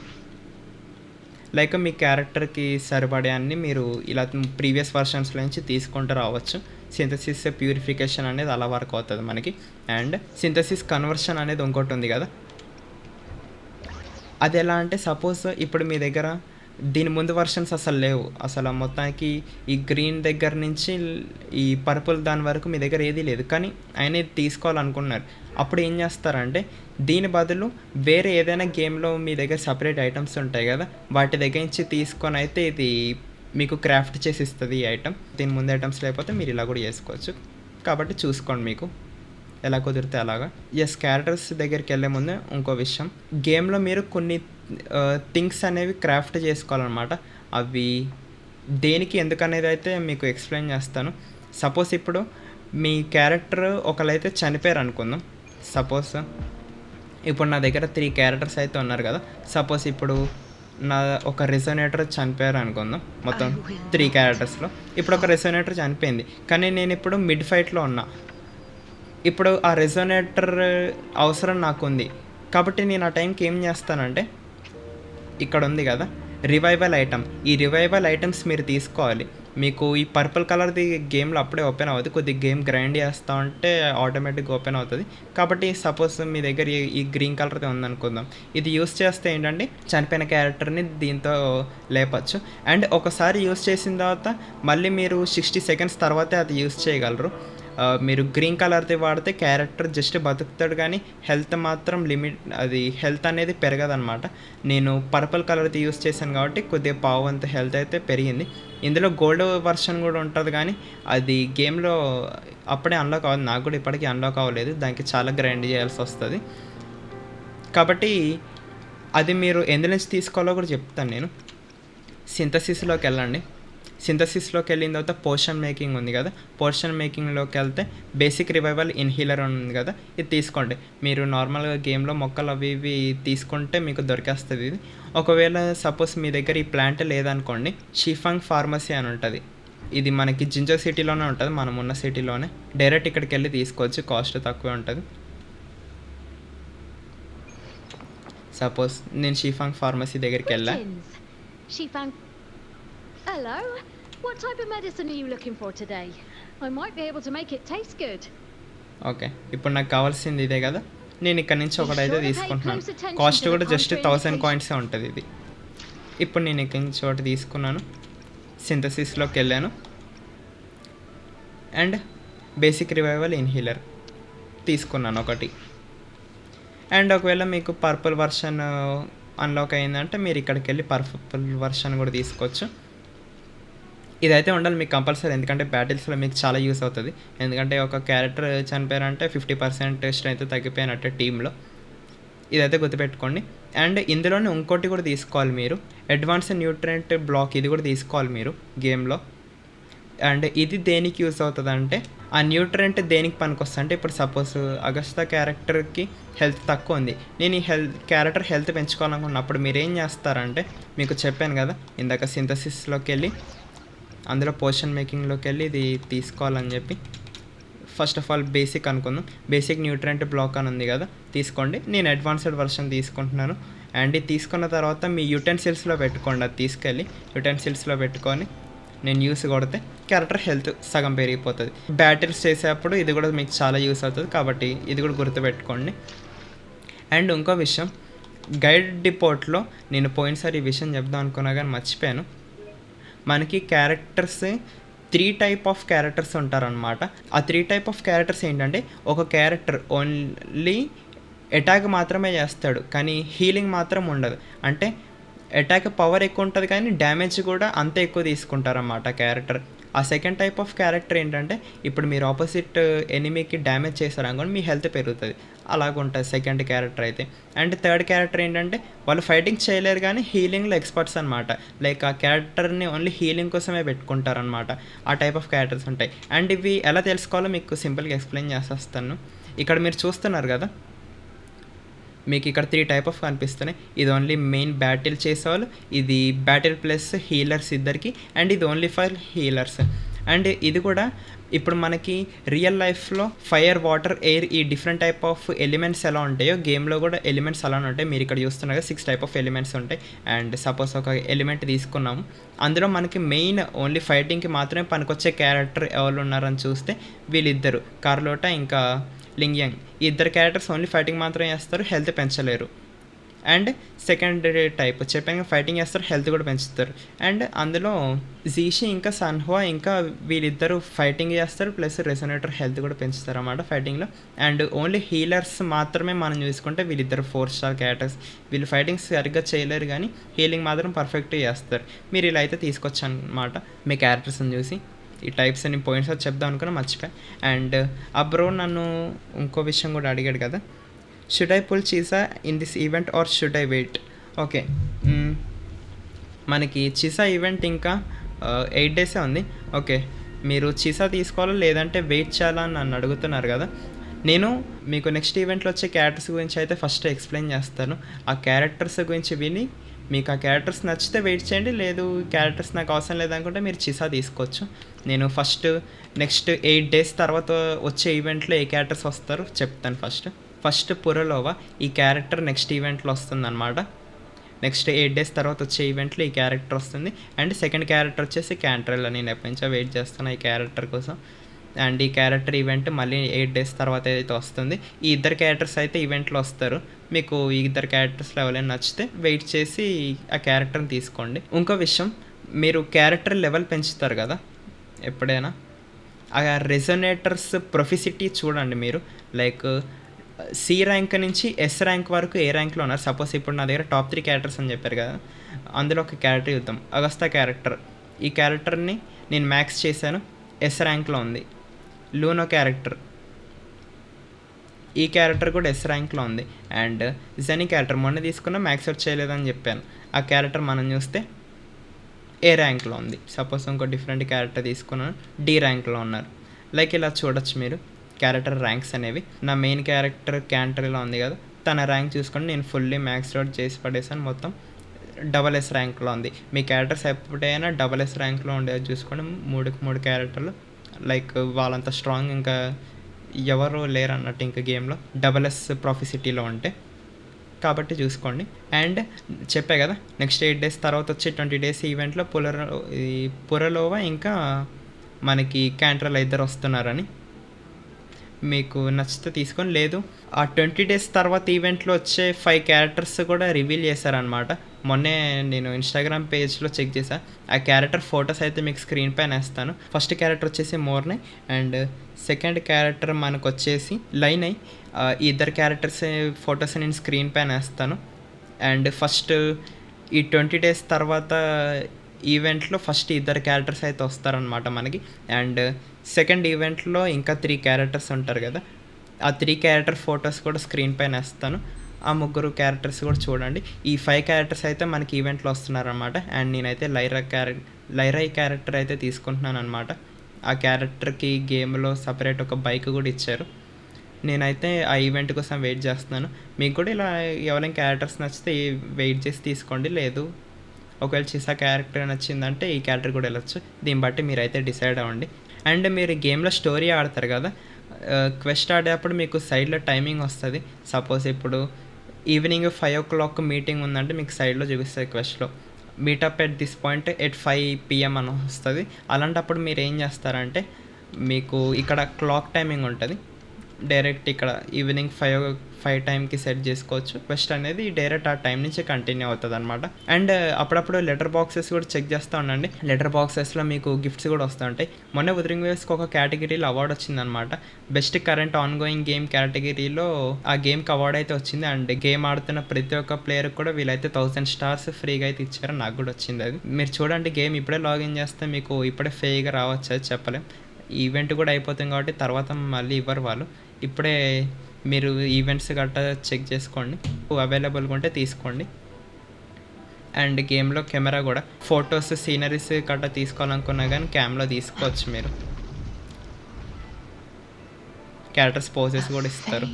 లైక్ మీ క్యారెక్టర్కి సరిపడే అన్ని మీరు ఇలా ప్రీవియస్ వర్షన్స్లో నుంచి తీసుకుంటూ రావచ్చు. సింథసిస్ ప్యూరిఫికేషన్ అనేది అలా వర్క్ అవుతుంది మనకి. అండ్ సింథసిస్ కన్వర్షన్ అనేది ఇంకోటి ఉంది కదా, అది ఎలా అంటే సపోజ్ ఇప్పుడు మీ దగ్గర దీని ముందు వర్షన్స్ అసలు లేవు. అసలు మొత్తానికి ఈ గ్రీన్ దగ్గర నుంచి ఈ పర్పుల్ దాని వరకు మీ దగ్గర ఏదీ లేదు, కానీ ఆయన తీసుకోవాలనుకున్నారు. అప్పుడు ఏం చేస్తారంటే దీని బదులు వేరే ఏదైనా గేమ్లో మీ దగ్గర సపరేట్ ఐటమ్స్ ఉంటాయి కదా, వాటి దగ్గర నుంచి తీసుకొని అయితే ఇది మీకు క్రాఫ్ట్ చేసి ఇస్తుంది ఈ ఐటమ్. దీని ముందు ఐటమ్స్ లేకపోతే మీరు ఇలా కూడా చేసుకోవచ్చు. కాబట్టి చూసుకోండి మీకు ఎలా కుదిరితే అలాగా. ఎస్, క్యారెక్టర్స్ దగ్గరికి వెళ్ళే ముందు ఇంకో విషయం, గేమ్లో మీరు కొన్ని థింగ్స్ అనేవి క్రాఫ్ట్ చేసుకోవాలన్నమాట. అవి దేనికి ఎందుకనేది అయితే మీకు ఎక్స్ప్లెయిన్ చేస్తాను. సపోజ్ ఇప్పుడు మీ క్యారెక్టర్ ఒకళ్ళైతే చనిపోయారు అనుకుందాం. సపోజ్ ఇప్పుడు నా దగ్గర 3 క్యారెక్టర్స్ అయితే ఉన్నారు కదా. సపోజ్ ఇప్పుడు నా ఒక రెసోనేటర్ చనిపోయారు అనుకుందాం. మొత్తం 3 క్యారెక్టర్స్లో ఇప్పుడు ఒక రెసోనేటర్ చనిపోయింది, కానీ నేను ఇప్పుడు మిడ్ ఫైట్లో ఉన్నా. ఇప్పుడు ఆ రెసోనేటర్ అవసరం నాకు ఉంది కాబట్టి నేను ఆ టైంకి ఏం చేస్తానంటే ఇక్కడ ఉంది కదా రివైవల్ ఐటమ్, ఈ రివైవల్ ఐటమ్స్ మీరు తీసుకోవాలి. మీకు ఈ పర్పుల్ కలర్ది గేమ్లో అప్పుడే ఓపెన్ అవుతుంది. కొద్దిగా గేమ్ గ్రైండ్ చేస్తూ ఉంటే ఆటోమేటిక్గా ఓపెన్ అవుతుంది. కాబట్టి సపోజ్ మీ దగ్గర ఈ గ్రీన్ కలర్ది ఉందనుకుందాం, ఇది యూస్ చేస్తే ఏంటంటే చనిపోయిన క్యారెక్టర్ని దీంతో లేపచ్చు. అండ్ ఒకసారి యూస్ చేసిన తర్వాత మళ్ళీ మీరు 60 సెకండ్స్ తర్వాతే అది యూస్ చేయగలరు. మీరు గ్రీన్ కలర్ది వాడితే క్యారెక్టర్ జస్ట్ బతుకుతాడు, కానీ హెల్త్ మాత్రం అది హెల్త్ అనేది పెరగదనమాట. నేను పర్పుల్ కలర్ది యూస్ చేశాను కాబట్టి కొద్దిగా పావంత హెల్త్ అయితే పెరిగింది. ఇందులో గోల్డ్ వర్షన్ కూడా ఉంటుంది, కానీ అది గేమ్లో అప్పుడే అన్లాక్ అవ్వదు. నాకు కూడా ఇప్పటికీ అన్లాక్ అవ్వలేదు, దానికి చాలా గ్రైండ్ చేయాల్సి వస్తుంది. కాబట్టి అది మీరు ఎందు నుంచి తీసుకోవాలో కూడా చెప్తాను నేను. సింథసిస్లోకి వెళ్ళండి. సింథసిస్లోకి వెళ్ళిన తర్వాత పోషన్ మేకింగ్ ఉంది కదా, పోషన్ మేకింగ్లోకి వెళ్తే బేసిక్ రివైవల్ ఇన్హీలర్ ఉంది కదా, ఇది తీసుకోండి. మీరు నార్మల్గా గేమ్లో మొక్కలు అవి ఇవి తీసుకుంటే మీకు దొరికేస్తుంది ఇది. ఒకవేళ సపోజ్ మీ దగ్గర ఈ ప్లాంట్ లేదనుకోండి, షిఫాంగ్ ఫార్మసీ అని ఉంటుంది. ఇది మనకి జింజో సిటీలోనే ఉంటుంది, మనం ఉన్న సిటీలోనే. డైరెక్ట్ ఇక్కడికి వెళ్ళి తీసుకోవచ్చు, కాస్ట్ తక్కువే ఉంటుంది. సపోజ్ నేను షిఫాంగ్ ఫార్మసీ దగ్గరికి వెళ్ళా. Hello. What type of medicine are you looking for today? I might be able to make it taste good. Okay, ఇప్పుడు నాకు కావాల్సింది ఇదే కదా, నేను ఇక్కడ నుంచి ఒకటైతే తీసుకుంటున్నాను. కాస్ట్ కూడా జస్ట్ 1000 కాయిన్సే ఉంటుంది ఇది. ఇప్పుడు నేను ఇక్కడ నుంచి ఒకటి తీసుకున్నాను, సింథసిస్లోకి వెళ్ళాను అండ్ బేసిక్ రివైవల్ ఇన్హీలర్ తీసుకున్నాను ఒకటి. అండ్ ఒకవేళ మీకు పర్పుల్ వర్షన్ అన్లాక్ అయిందంటే మీరు ఇక్కడికి వెళ్ళి పర్పుల్ వర్షన్ కూడా తీసుకోవచ్చు. ఇదైతే ఉండాలి మీకు కంపల్సరీ, ఎందుకంటే బ్యాటిల్స్లో మీకు చాలా యూస్ అవుతుంది. ఎందుకంటే ఒక క్యారెక్టర్ చనిపోయారంటే 50% స్ట్రెంత్ తగ్గిపోయినట్టే టీంలో. ఇదైతే గుర్తుపెట్టుకోండి. అండ్ ఇందులోనే ఇంకోటి కూడా తీసుకోవాలి మీరు, అడ్వాన్స్ న్యూట్రియంట్ బ్లాక్, ఇది కూడా తీసుకోవాలి మీరు గేమ్లో. అండ్ ఇది దేనికి యూస్ అవుతుంది అంటే ఆ న్యూట్రియంట్ దేనికి పనికొస్తుంది అంటే ఇప్పుడు సపోజ్ అగస్తా క్యారెక్టర్కి హెల్త్ తక్కువ ఉంది, నేను ఈ క్యారెక్టర్ హెల్త్ పెంచుకోవాలనుకున్నప్పుడు మీరు ఏం చేస్తారంటే మీకు చెప్పాను కదా ఇందాక సింథసిస్లోకి వెళ్ళి అందులో పోర్షన్ మేకింగ్లోకి వెళ్ళి ఇది తీసుకోవాలని చెప్పి ఫస్ట్ ఆఫ్ ఆల్ బేసిక్ అనుకుందాం. బేసిక్ న్యూట్రియంట్ బ్లాక్ అని ఉంది కదా, తీసుకోండి. నేను అడ్వాన్స్డ్ వర్షన్ తీసుకుంటున్నాను. అండ్ ఇది తీసుకున్న తర్వాత మీ యుటెన్సిల్స్లో పెట్టుకోండి. అది తీసుకెళ్ళి యుటెన్సిల్స్లో పెట్టుకొని నేను యూస్ కొడితే క్యారెక్టర్ హెల్త్ సగం పెరిగిపోతుంది. బ్యాటిల్స్ చేసేటప్పుడు ఇది కూడా మీకు చాలా యూస్ అవుతుంది, కాబట్టి ఇది కూడా గుర్తుపెట్టుకోండి. అండ్ ఇంకో విషయం, గైడ్ డిపోర్ట్లో నేను పోయినసారి ఈ విషయం చెప్దాం అనుకున్నా కానీ మర్చిపోయాను. మనకి క్యారెక్టర్స్ 3 టైప్ ఆఫ్ క్యారెక్టర్స్ ఉంటారనమాట. ఆ 3 టైప్ ఆఫ్ క్యారెక్టర్స్ ఏంటంటే, ఒక క్యారెక్టర్ ఓన్లీ అటాక్ మాత్రమే చేస్తాడు కానీ హీలింగ్ మాత్రం ఉండదు. అంటే అటాక్ పవర్ ఎక్కువ ఉంటుంది కానీ డ్యామేజ్ కూడా అంతే ఎక్కువ తీసుకుంటారన్నమాట క్యారెక్టర్. ఆ సెకండ్ టైప్ ఆఫ్ క్యారెక్టర్ ఏంటంటే, ఇప్పుడు మీరు ఆపోజిట్ ఎనిమీకి డ్యామేజ్ చేశారనుకోండి మీ హెల్త్ పెరుగుతుంది. అలాగుంటుంది సెకండ్ క్యారెక్టర్ అయితే. అండ్ థర్డ్ క్యారెక్టర్ ఏంటంటే, వాళ్ళు ఫైటింగ్ చేయలేరు కానీ హీలింగ్లో ఎక్స్పర్ట్స్ అనమాట. లైక్ ఆ క్యారెక్టర్ని ఓన్లీ హీలింగ్ కోసమే పెట్టుకుంటారనమాట. ఆ టైప్ ఆఫ్ క్యారెక్టర్స్ ఉంటాయి. అండ్ ఇవి ఎలా తెలుసుకోవాలో మీకు సింపుల్గా ఎక్స్ప్లెయిన్ చేసేస్తాను. ఇక్కడ మీరు చూస్తున్నారు కదా, మీకు ఇక్కడ 3 టైప్ ఆఫ్ కనిపిస్తున్నాయి. ఇది ఓన్లీ మెయిన్ బ్యాటిల్ చేసేవాళ్ళు, ఇది బ్యాటిల్ ప్లస్ హీలర్స్ ఇద్దరికి, అండ్ ఇది ఓన్లీ ఫర్ హీలర్స్. అండ్ ఇది కూడా ఇప్పుడు మనకి రియల్ లైఫ్లో ఫైర్, వాటర్, ఎయిర్ ఈ డిఫరెంట్ టైప్ ఆఫ్ ఎలిమెంట్స్ ఎలా ఉంటాయో గేమ్లో కూడా ఎలిమెంట్స్ అలానే ఉంటాయి. మీరు ఇక్కడ చూస్తున్నారు 6 టైప్ ఆఫ్ ఎలిమెంట్స్ ఉంటాయి. అండ్ సపోజ్ ఒక ఎలిమెంట్ తీసుకున్నాము, అందులో మనకి మెయిన్ ఓన్లీ ఫైటింగ్కి మాత్రమే పనికొచ్చే క్యారెక్టర్ ఎవరు ఉన్నారని చూస్తే వీళ్ళిద్దరు, కార్లోటా ఇంకా లింగ్యాంగ్. ఈ ఇద్దరు క్యారెక్టర్స్ ఓన్లీ ఫైటింగ్ మాత్రం చేస్తారు, హెల్త్ పెంచలేరు. అండ్ సెకండ్ టైప్ చెప్పాను, ఫైటింగ్ చేస్తారు, హెల్త్ కూడా పెంచుతారు. అండ్ అందులో జీషి ఇంకా సన్హువా ఇంకా వీళ్ళిద్దరు ఫైటింగ్ చేస్తారు ప్లస్ రెసొనేటర్ హెల్త్ కూడా పెంచుతారు అన్నమాట ఫైటింగ్లో. అండ్ ఓన్లీ హీలర్స్ మాత్రమే మనం చూసుకుంటే వీళ్ళిద్దరు 4 స్టార్ క్యారెక్టర్స్. వీళ్ళు ఫైటింగ్ సరిగ్గా చేయలేరు కానీ హీలింగ్ మాత్రం పర్ఫెక్ట్గా చేస్తారు. మీరు ఇలా అయితే తీసుకొచ్చాను అనమాట మీ క్యారెక్టర్స్ని చూసి. ఈ టైప్స్ అని పాయింట్స్ చెప్దాం అనుకున్నా మర్చిపోయా. అండ్ ఆ బ్రో నన్ను ఇంకో విషయం కూడా అడిగాడు కదా, should I pull Chisa in this event or should I wait? Okay, మనకి చీసా ఈవెంట్ ఇంకా 8 డేసే ఉంది. ఓకే, మీరు చీసా తీసుకోవాలా లేదంటే వెయిట్ చేయాలా అని నన్ను అడుగుతున్నారు కదా. నేను మీకు నెక్స్ట్ ఈవెంట్లో వచ్చే క్యారెక్టర్స్ గురించి అయితే ఫస్ట్ ఎక్స్ప్లెయిన్ చేస్తాను. ఆ క్యారెక్టర్స్ గురించి విని మీకు ఆ క్యారెక్టర్స్ నచ్చితే వెయిట్ చేయండి, లేదు క్యారెక్టర్స్ నాకు అవసరం లేదనుకుంటే మీరు చీసా తీసుకోవచ్చు. నేను ఫస్ట్ నెక్స్ట్ 8 డేస్ తర్వాత వచ్చే ఈవెంట్లో ఏ క్యారెక్టర్స్ వస్తారో చెప్తాను. ఫస్ట్ పురలోవా ఈ క్యారెక్టర్ నెక్స్ట్ ఈవెంట్లో వస్తుందన్నమాట. నెక్స్ట్ 8 డేస్ తర్వాత వచ్చే ఈవెంట్లో ఈ క్యారెక్టర్ వస్తుంది. అండ్ సెకండ్ క్యారెక్టర్ వచ్చేసి క్యాంట్రెల్. నేను ఎప్పటి నుంచో వెయిట్ చేస్తాను ఈ క్యారెక్టర్ కోసం. అండ్ ఈ క్యారెక్టర్ ఈవెంట్ మళ్ళీ 8 డేస్ తర్వాత అయితే వస్తుంది. ఈ ఇద్దరు క్యారెక్టర్స్ అయితే ఈవెంట్లో వస్తారు. మీకు ఈ ఇద్దరు క్యారెక్టర్స్లో ఎవరైనా నచ్చితే వెయిట్ చేసి ఆ క్యారెక్టర్ని తీసుకోండి. ఇంకో విషయం, మీరు క్యారెక్టర్ లెవెల్ పెంచుతారు కదా ఎప్పుడైనా, ఆ రెజొనేటర్స్ ప్రొఫిసిటీ చూడండి మీరు. లైక్ సి ర్యాంక్ నుంచి ఎస్ ర్యాంక్ వరకు ఏ ర్యాంక్లో ఉన్నారు. సపోజ్ ఇప్పుడు నా దగ్గర టాప్ 3 క్యారెక్టర్స్ అని చెప్పారు కదా, అందులో ఒక క్యారెక్టర్ చూద్దాం, అగస్తా క్యారెక్టర్. ఈ క్యారెక్టర్ని నేను మ్యాక్స్ చేశాను, ఎస్ ర్యాంక్లో ఉంది. లూనో క్యారెక్టర్, ఈ క్యారెక్టర్ కూడా ఎస్ ర్యాంక్లో ఉంది. అండ్ జెనీ క్యారెక్టర్ మొన్న తీసుకున్న మ్యాక్స్ అవుట్ చేయలేదని చెప్పాను, ఆ క్యారెక్టర్ మనం చూస్తే ఏ ర్యాంక్లో ఉంది. సపోజ్ ఇంకో డిఫరెంట్ క్యారెక్టర్ తీసుకున్నాను, డి ర్యాంక్లో ఉన్నారు. లైక్ ఇలా చూడొచ్చు మీరు క్యారెక్టర్ ర్యాంక్స్ అనేవి. నా మెయిన్ క్యారెక్టర్ క్యాంటరీలో ఉంది కదా, తన ర్యాంక్ చూసుకొని నేను ఫుల్లీ మ్యాక్స్ అవుట్ చేసి పడేసాను, మొత్తం SS ర్యాంక్లో ఉంది. మీ క్యారెక్టర్స్ ఎప్పుడైనా SS ర్యాంక్లో ఉండేది చూసుకోండి. 3 క్యారెక్టర్లు, లైక్ వాళ్ళంత స్ట్రాంగ్ ఇంకా ఎవరు లేరు అన్నట్టు ఇంకా గేమ్లో SS ప్రొఫిసిటీలో ఉంటే, కాబట్టి చూసుకోండి. అండ్ చెప్పే కదా నెక్స్ట్ 8 డేస్ తర్వాత వచ్చే 20 డేస్ ఈవెంట్లో పురలోవా ఇంకా మనకి క్యాంట్రల్ ఇద్దరు వస్తున్నారని. మీకు నచ్చితే తీసుకొని, లేదు ఆ 20 డేస్ తర్వాత ఈవెంట్లో వచ్చే 5 క్యారెక్టర్స్ కూడా రివీల్ చేశారనమాట. మొన్నే నేను ఇన్స్టాగ్రామ్ పేజ్లో చెక్ చేశాను. ఆ క్యారెక్టర్ ఫొటోస్ అయితే మీకు స్క్రీన్ పైన వేస్తాను. ఫస్ట్ క్యారెక్టర్ వచ్చేసి మోర్నే, అండ్ సెకండ్ క్యారెక్టర్ మనకు వచ్చేసి లైన్ అయి. ఈ ఇద్దరు క్యారెక్టర్స్ ఫొటోస్ నేను స్క్రీన్ పైన వేస్తాను. అండ్ ఫస్ట్ ఈ 20 డేస్ తర్వాత ఈవెంట్లో ఫస్ట్ ఇద్దరు క్యారెక్టర్స్ అయితే వస్తారనమాట మనకి. అండ్ సెకండ్ ఈవెంట్లో ఇంకా 3 క్యారెక్టర్స్ ఉంటారు కదా, ఆ 3 క్యారెక్టర్ ఫొటోస్ కూడా స్క్రీన్ పైన వేస్తాను. ఆ 3 క్యారెక్టర్స్ కూడా చూడండి. ఈ 5 క్యారెక్టర్స్ అయితే మనకి ఈవెంట్లో వస్తున్నారనమాట. అండ్ నేనైతే లైరా క్యారెక్టర్ అయితే తీసుకుంటున్నాను అనమాట. ఆ క్యారెక్టర్కి గేమ్లో సపరేట్ ఒక బైక్ కూడా ఇచ్చారు. నేనైతే ఆ ఈవెంట్ కోసం వెయిట్ చేస్తున్నాను. మీకు కూడా ఇలా ఎవరైనా క్యారెక్టర్స్ నచ్చితే వెయిట్ చేసి తీసుకోండి, లేదు ఒకవేళ చిసా క్యారెక్టర్ నచ్చిందంటే ఈ క్యారెక్టర్ కూడా వెళ్ళొచ్చు. దీన్ని బట్టి మీరైతే డిసైడ్ అవ్వండి. అండ్ మీరు గేమ్లో స్టోరీ ఆడతారు కదా, క్వెస్ట్ ఆడేటప్పుడు మీకు సైడ్లో టైమింగ్ వస్తుంది. సపోజ్ ఇప్పుడు ఈవినింగ్ 5 o'clock మీటింగ్ ఉందంటే మీకు సైడ్లో చూపిస్తుంది క్వెస్ట్లో meetup at this point at 5 PM అని వస్తుంది. అలాంటప్పుడు మీరు ఏం చేస్తారంటే మీకు ఇక్కడ క్లాక్ టైమింగ్ ఉంటుంది. డైరెక్ట్ ఇక్కడ ఈవినింగ్ 5 టైంకి సెట్ చేసుకోవచ్చు. క్వెస్ట్ అనేది డైరెక్ట్ ఆ టైం నుంచి కంటిన్యూ అవుతుంది అనమాట. అండ్ అప్పుడప్పుడు లెటర్ బాక్సెస్ కూడా చెక్ చేస్తూ ఉండండి. లెటర్ బాక్సెస్లో మీకు గిఫ్ట్స్ కూడా వస్తూ ఉంటాయి. మొన్న ఉదరింగ్ వేవ్స్కి ఒక కేటగిరీలో అవార్డు వచ్చిందనమాట. Best current on going game కేటగిరీలో ఆ గేమ్కి అవార్డు అయితే వచ్చింది. అండ్ గేమ్ ఆడుతున్న ప్రతి ఒక్క ప్లేయర్కి కూడా వీళ్ళైతే 1000 stars ఫ్రీగా అయితే ఇచ్చారు. నాకు కూడా వచ్చింది అది. మీరు చూడండి, గేమ్ ఇప్పుడే లాగిన్ చేస్తే మీకు ఇప్పుడే ఫ్రీగా రావచ్చు, అది చెప్పలేం. ఈవెంట్ కూడా అయిపోతుంది కాబట్టి తర్వాత మళ్ళీ ఇవ్వరు వాళ్ళు. ఇప్పుడే మీరు ఈవెంట్స్ గట్టా చెక్ చేసుకోండి, అవైలబుల్గా ఉంటే తీసుకోండి. అండ్ గేమ్లో కెమెరా కూడా ఫొటోస్ సీనరీస్ గట్టా తీసుకోవాలనుకున్నా కానీ క్యామ్లో తీసుకోవచ్చు. మీరు క్యారెక్టర్స్ పోజెస్ కూడా ఇస్తారు.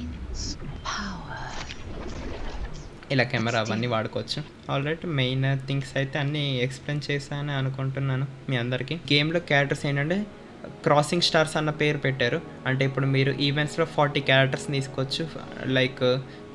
ఇలా కెమెరా అవన్నీ వాడుకోవచ్చు. ఆల్రెడీ మెయిన్ థింగ్స్ అయితే అన్నీ ఎక్స్ప్లెయిన్ చేశానని అనుకుంటున్నాను మీ అందరికీ. గేమ్లో క్యారెక్టర్స్ ఏంటంటే క్రాసింగ్ స్టార్స్ అన్న పేరు పెట్టారు. అంటే ఇప్పుడు మీరు ఈవెంట్స్లో 40 క్యారెక్టర్స్ తీసుకోవచ్చు. లైక్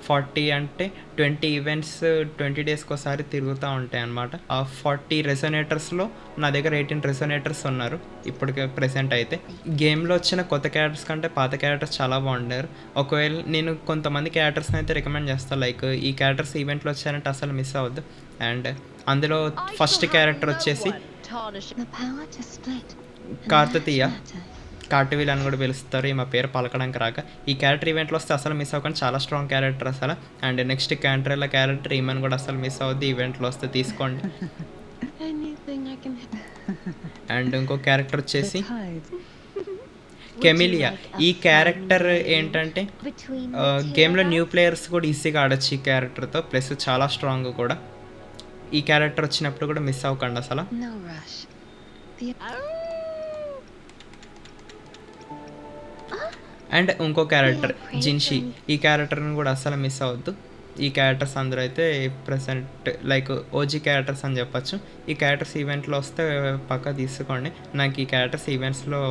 40 అంటే 20 ఈవెంట్స్ 20 డేస్కి ఒకసారి తిరుగుతూ ఉంటాయి అన్నమాట. ఆ 40 రెసోనేటర్స్లో నా దగ్గర 18 రెసోనేటర్స్ ఉన్నారు ఇప్పటికే ప్రెసెంట్ అయితే. గేమ్లో వచ్చిన కొత్త క్యారెక్టర్స్ కంటే పాత క్యారెక్టర్స్ చాలా బాగుంటారు. ఒకవేళ నేను కొంతమంది క్యారెక్టర్స్ని అయితే రికమెండ్ చేస్తాను. లైక్ ఈ క్యారెక్టర్స్ ఈవెంట్లో వచ్చారంటే అసలు మిస్ అవ్వద్దు. అండ్ అందులో ఫస్ట్ క్యారెక్టర్ వచ్చేసి కార్తీయ, కార్టివిల్ అని కూడా పిలుస్తారు. మా పేరు పలకడానికి రాక. ఈ క్యారెక్టర్ ఈవెంట్లో వస్తే అసలు మిస్ అవ్వకుండా, చాలా స్ట్రాంగ్ క్యారెక్టర్ అసలు. అండ్ నెక్స్ట్ క్యాంట్రెల్లా క్యారెక్టర్ ఈమెన్ కూడా అసలు మిస్ అవ్వద్దు, ఈవెంట్లో వస్తే తీసుకోండి. అండ్ ఇంకో క్యారెక్టర్ వచ్చేసి కెమిలియా. ఈ క్యారెక్టర్ ఏంటంటే గేమ్లో న్యూ ప్లేయర్స్ కూడా ఈజీగా ఆడొచ్చు ఈ క్యారెక్టర్తో, ప్లస్ చాలా స్ట్రాంగ్ కూడా. ఈ క్యారెక్టర్ వచ్చినప్పుడు కూడా మిస్ అవ్వకండి అసలు. అండ్ ఇంకో క్యారెక్టర్ జిన్షి. ఈ క్యారెక్టర్ని కూడా అస్సలు మిస్ అవ్వద్దు. ఈ క్యారెక్టర్స్ అందరూ అయితే ప్రెసెంట్ లైక్ ఓజీ క్యారెక్టర్స్ అని చెప్పచ్చు. ఈ క్యారెక్టర్స్ ఈవెంట్లో వస్తే పక్కా తీసుకోండి. నాకు ఈ క్యారెక్టర్స్ ఈవెంట్స్లో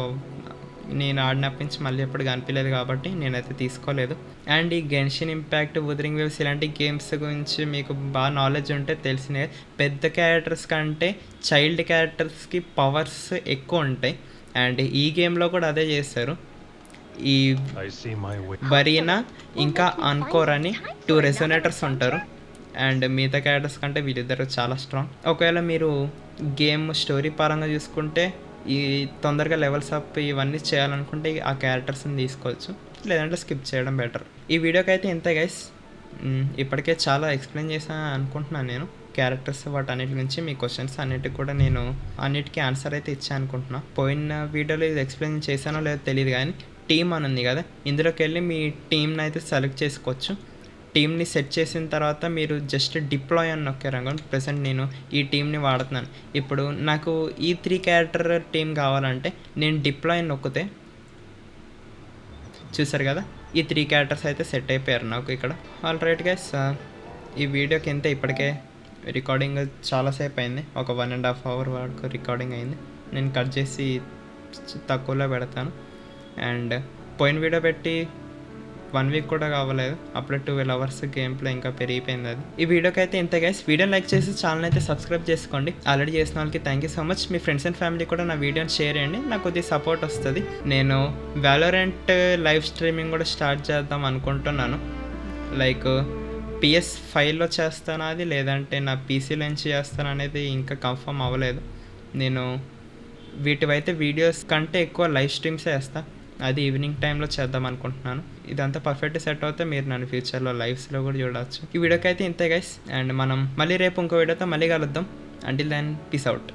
నేను ఆడినప్పటి నుంచి మళ్ళీ ఎప్పుడు కనిపించలేదు కాబట్టి నేనైతే తీసుకోలేదు. అండ్ ఈ గెన్షిన్ ఇంపాక్ట్, ఉదరింగ్ వేవ్స్ ఇలాంటి గేమ్స్ గురించి మీకు బాగా నాలెడ్జ్ ఉంటే తెలిసినవి. పెద్ద క్యారెక్టర్స్ కంటే చైల్డ్ క్యారెక్టర్స్కి పవర్స్ ఎక్కువ ఉంటాయి. అండ్ ఈ గేమ్లో కూడా అదే చేస్తారు. ఈ బరీనా ఇంకా అన్కోర్ అని 2 రెసోనేటర్స్ ఉంటారు. అండ్ మిగతా క్యారెక్టర్స్ కంటే వీళ్ళిద్దరు చాలా స్ట్రాంగ్. ఒకవేళ మీరు గేమ్ స్టోరీ పరంగా చూసుకుంటే ఈ తొందరగా లెవెల్స్ అప్ ఇవన్నీ చేయాలనుకుంటే ఆ క్యారెక్టర్స్ని తీసుకోవచ్చు, లేదంటే స్కిప్ చేయడం బెటర్. ఈ వీడియోకి అయితే ఇంతే గైస్. ఇప్పటికే చాలా ఎక్స్ప్లెయిన్ చేశాను అనుకుంటున్నాను నేను. క్యారెక్టర్స్ వాటన్నిటి గురించి మీ క్వశ్చన్స్ అన్నిటికి కూడా నేను అన్నిటికీ ఆన్సర్ అయితే ఇచ్చాను అనుకుంటున్నాను. పోయిన వీడియోలో ఇది ఎక్స్ప్లెయిన్ చేశానో లేదో తెలియదు కానీ టీమ్ అని ఉంది కదా, ఇందులోకి వెళ్ళి మీ టీంని అయితే సెలెక్ట్ చేసుకోవచ్చు. టీమ్ని సెట్ చేసిన తర్వాత మీరు జస్ట్ డిప్లాయ్ అని నొక్కారనుకోండి. ప్రెసెంట్ నేను ఈ టీంని వాడుతున్నాను. ఇప్పుడు నాకు ఈ 3 క్యారెక్టర్ టీం కావాలంటే నేను డిప్లాయ్ నొక్కితే చూసారు కదా, ఈ 3 క్యారెక్టర్స్ అయితే సెట్ అయిపోయారు నాకు ఇక్కడ. ఆల్ రైట్ గైస్, ఈ వీడియోకి ఎంత ఇప్పటికే రికార్డింగ్ చాలాసేపు అయింది. ఒక 1.5 hour వరకు రికార్డింగ్ అయింది. నేను కట్ చేసి తక్కువలో పెడతాను. అండ్ పోయిన వీడియో పెట్టి 1 week కూడా కావలేదు, అప్పుడే 12 hours గేమ్ ప్లే ఇంకా పెరిగిపోయింది అది. ఈ వీడియోకి అయితే ఇంత గైస్. వీడియోని లైక్ చేసి ఛానల్ అయితే సబ్స్క్రైబ్ చేసుకోండి. ఆల్రెడీ చేసిన వాళ్ళకి thank you so much. Me friends and family కూడా నా వీడియోని షేర్ చేయండి, నాకు కొద్దిగా సపోర్ట్ వస్తుంది. నేను వ్యాలోరెంట్ లైవ్ స్ట్రీమింగ్ కూడా స్టార్ట్ చేద్దాం అనుకుంటున్నాను. లైక్ PS5లో చేస్తాను అది, లేదంటే నా పీసీలో నుంచి చేస్తాను అనేది ఇంకా కన్ఫర్మ్ అవ్వలేదు. నేను వీటివైతే వీడియోస్ కంటే ఎక్కువ లైవ్ స్ట్రీమ్సే వేస్తాను. అది ఈవినింగ్ టైంలో చేద్దాం అనుకుంటున్నాను. ఇదంతా పర్ఫెక్ట్ సెట్ అవుతే మీరు నన్ను ఫ్యూచర్లో లైవ్స్లో కూడా చూడవచ్చు. ఈ వీడియోకి అయితే ఇంతే గైస్. అండ్ మనం మళ్ళీ రేపు ఇంకో వీడియోతో మళ్ళీ కలుద్దాం. Until then peace out.